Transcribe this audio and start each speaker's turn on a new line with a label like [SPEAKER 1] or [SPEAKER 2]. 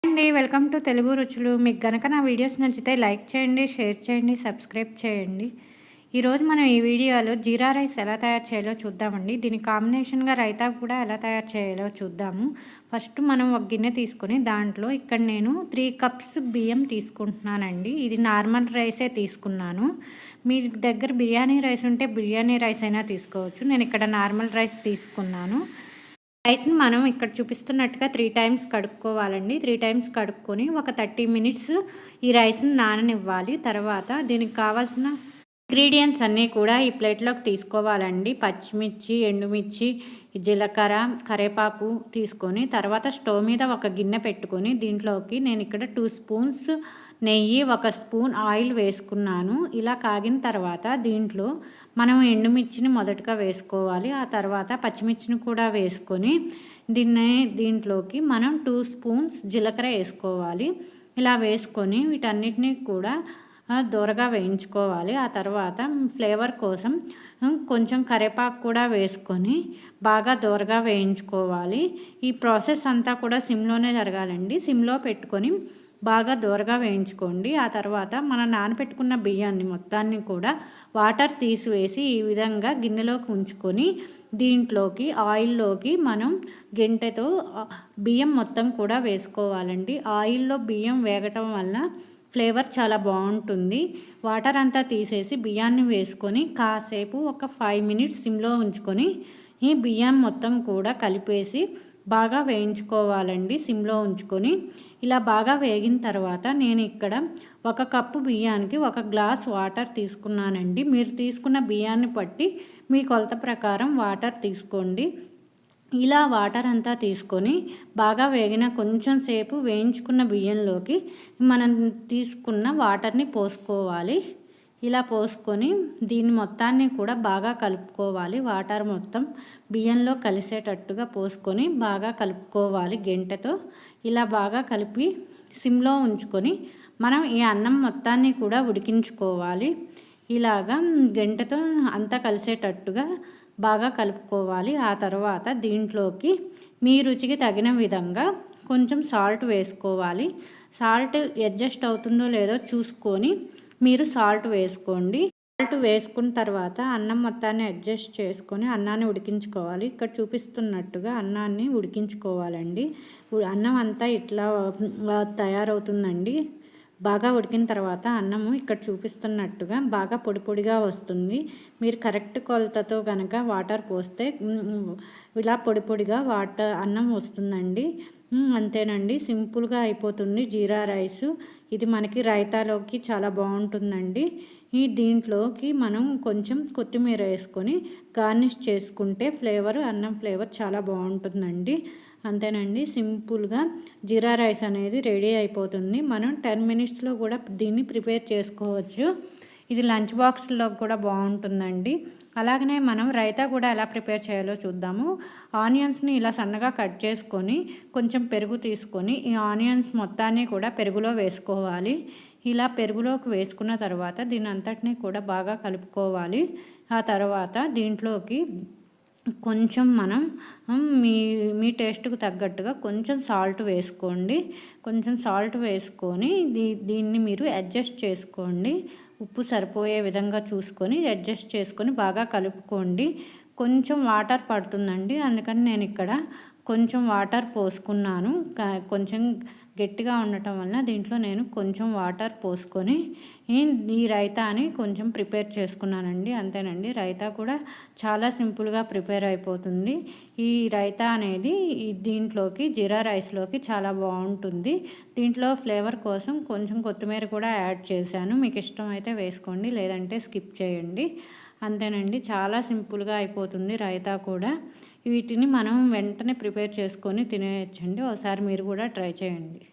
[SPEAKER 1] అండి welcome to Telugu రుచులు. మీకు గనక నా వీడియోస్ నచ్చితే లైక్ చేయండి, షేర్ చేయండి, సబ్స్క్రైబ్ చేయండి. ఈరోజు మనం ఈ వీడియోలో జీరా రైస్ ఎలా తయారు చేయాలో చూద్దామండి. దీని కాంబినేషన్గా రైతా కూడా ఎలా తయారు చేయాలో చూద్దాము. ఫస్ట్ మనం ఒక గిన్నె తీసుకొని దాంట్లో ఇక్కడ నేను 3 కప్స్ బియ్యం తీసుకుంటున్నానండి. ఇది నార్మల్ రైసే తీసుకున్నాను. మీ దగ్గర బిర్యానీ రైస్ ఉంటే బిర్యానీ రైస్ అయినా తీసుకోవచ్చు. నేను ఇక్కడ నార్మల్ రైస్ తీసుకున్నాను. రైస్ని మనం ఇక్కడ చూపిస్తున్నట్టుగా 3 టైమ్స్ కడుక్కోవాలండి. 3 టైమ్స్ కడుక్కొని ఒక 30 మినిట్స్ ఈ రైస్ని నాననివ్వాలి. తర్వాత దీనికి కావాల్సిన ఇంగ్రీడియంట్స్ అన్నీ కూడా ఈ ప్లేట్లోకి తీసుకోవాలండి. పచ్చిమిర్చి, ఎండుమిర్చి, జీలకర్ర, కరివేపాకు తీసుకొని తర్వాత స్టవ్ మీద ఒక గిన్నె పెట్టుకొని దీంట్లోకి నేను ఇక్కడ 2 స్పూన్స్ నెయ్యి, 1 స్పూన్ ఆయిల్ వేసుకున్నాను. ఇలా కాగిన తర్వాత దీంట్లో మనం ఎండుమిర్చిని మొదటగా వేసుకోవాలి. ఆ తర్వాత పచ్చిమిర్చిని కూడా వేసుకొని దీంట్లోకి మనం 2 స్పూన్స్ జీలకర్ర వేసుకోవాలి. ఇలా వేసుకొని వీటన్నిటినీ కూడా దోరగా వేయించుకోవాలి. ఆ తర్వాత ఫ్లేవర్ కోసం కొంచెం కరివేపాకు కూడా వేసుకొని బాగా దోరగా వేయించుకోవాలి. ఈ ప్రాసెస్ అంతా కూడా సిమ్లోనే జరగాలండి. సిమ్లో పెట్టుకొని బాగా దోరగా వేయించుకోండి. ఆ తర్వాత మనం నానబెట్టుకున్న బియ్యాన్ని మొత్తాన్ని కూడా వాటర్ తీసివేసి ఈ విధంగా గిన్నెలోకి ఉంచుకొని దీంట్లోకి ఆయిల్లోకి మనం గెంటెతో బియ్యం మొత్తం కూడా వేసుకోవాలండి. ఆయిల్లో బియ్యం వేగటం వల్ల ఫ్లేవర్ చాలా బాగుంటుంది. వాటర్ అంతా తీసేసి బియ్యాన్ని వేసుకొని కాసేపు ఒక 5 మినిట్స్ సిమ్లో ఉంచుకొని ఈ బియ్యం మొత్తం కూడా కలిపేసి బాగా వేయించుకోవాలండి. సిమ్లో ఉంచుకొని ఇలా బాగా వేగిన తర్వాత నేను ఇక్కడ 1 కప్పు బియ్యానికి 1 గ్లాస్ వాటర్ తీసుకున్నానండి. మీరు తీసుకున్న బియ్యాన్ని బట్టి మీ కొలత ప్రకారం వాటర్ తీసుకోండి. ఇలా వాటర్ అంతా తీసుకొని బాగా వేగిన కొంచెం సేపు వేయించుకున్న బియ్యంలోకి మనం తీసుకున్న వాటర్ని పోసుకోవాలి. ఇలా పోసుకొని దీన్ని మొత్తాన్ని కూడా బాగా కలుపుకోవాలి. వాటర్ మొత్తం బియ్యంలో కలిసేటట్టుగా పోసుకొని బాగా కలుపుకోవాలి గెంటెతో. ఇలా బాగా కలిపి సిమ్లో ఉంచుకొని మనం ఈ అన్నం మొత్తాన్ని కూడా ఉడికించుకోవాలి. ఇలాగా గెంటెతో అంతా కలిసేటట్టుగా బాగా కలుపుకోవాలి. ఆ తర్వాత దీంట్లోకి మీ రుచికి తగిన విధంగా కొంచెం సాల్ట్ వేసుకోవాలి. సాల్ట్ అడ్జస్ట్ అవుతుందో లేదో చూసుకొని మీరు సాల్ట్ వేసుకోండి. సాల్ట్ వేసుకున్న తర్వాత అన్నం మొత్తాన్ని అడ్జస్ట్ చేసుకొని అన్నాన్ని ఉడికించుకోవాలి. ఇక్కడ చూపిస్తున్నట్టుగా అన్నాన్ని ఉడికించుకోవాలండి. అన్నం అంతా ఇట్లా తయారవుతుందండి. బాగా ఉడికిన తర్వాత అన్నము ఇక్కడ చూపిస్తున్నట్టుగా బాగా పొడి పొడిగా వస్తుంది. మీరు కరెక్ట్ కొలతతో కనుక వాటర్ పోస్తే ఇలా పొడి పొడిగా అన్నం వస్తుందండి. అంతేనండి, సింపుల్గా అయిపోతుంది జీరా రైసు. ఇది మనకి రైతాలోకి చాలా బాగుంటుందండి. దీంట్లోకి మనం కొంచెం కొత్తిమీర వేసుకొని గార్నిష్ చేసుకుంటే అన్నం ఫ్లేవర్ చాలా బాగుంటుందండి. అంతేనండి, సింపుల్గా జీరా రైస్ అనేది రెడీ అయిపోతుంది. మనం 10 మినిట్స్లో కూడా దీన్ని ప్రిపేర్ చేసుకోవచ్చు. ఇది లంచ్ బాక్స్లో కూడా బాగుంటుందండి. అలాగనే మనం రైతా కూడా ఎలా ప్రిపేర్ చేయాలో చూద్దాము. ఆనియన్స్ని ఇలా సన్నగా కట్ చేసుకొని కొంచెం పెరుగు తీసుకొని ఈ ఆనియన్స్ మొత్తాన్ని కూడా పెరుగులో వేసుకోవాలి. ఇలా పెరుగులోకి వేసుకున్న తర్వాత దీని అంతటినీ కూడా బాగా కలుపుకోవాలి. ఆ తర్వాత దీంట్లోకి కొంచెం మనం మీ టేస్ట్కు తగ్గట్టుగా కొంచెం సాల్ట్ వేసుకోండి. కొంచెం సాల్ట్ వేసుకొని దీన్ని మీరు అడ్జస్ట్ చేసుకోండి. ఉప్పు సరిపోయే విధంగా చూసుకొని అడ్జస్ట్ చేసుకొని బాగా కలుపుకోండి. కొంచెం వాటర్ పడుతుందండి, అందుకని నేను ఇక్కడ కొంచెం వాటర్ పోసుకున్నాను. కొంచెం గట్టిగా ఉండటం వల్ల దీంట్లో నేను కొంచెం వాటర్ పోసుకొని ఈ రైతాని కొంచెం ప్రిపేర్ చేసుకున్నానండి. అంతేనండి, రైతా కూడా చాలా సింపుల్గా ప్రిపేర్ అయిపోతుంది. ఈ రైతా అనేది దీంట్లోకి జీరా రైస్లోకి చాలా బాగుంటుంది. దీంట్లో ఫ్లేవర్ కోసం కొంచెం కొత్తిమీర కూడా యాడ్ చేశాను. మీకు ఇష్టమైతే వేసుకోండి, లేదంటే స్కిప్ చేయండి. అంతేనండి, చాలా సింపుల్గా అయిపోతుంది రైతా కూడా. వీటిని మనం వెంటనే ప్రిపేర్ చేసుకొని తినేయచ్చండి. ఒకసారి మీరు కూడా ట్రై చేయండి.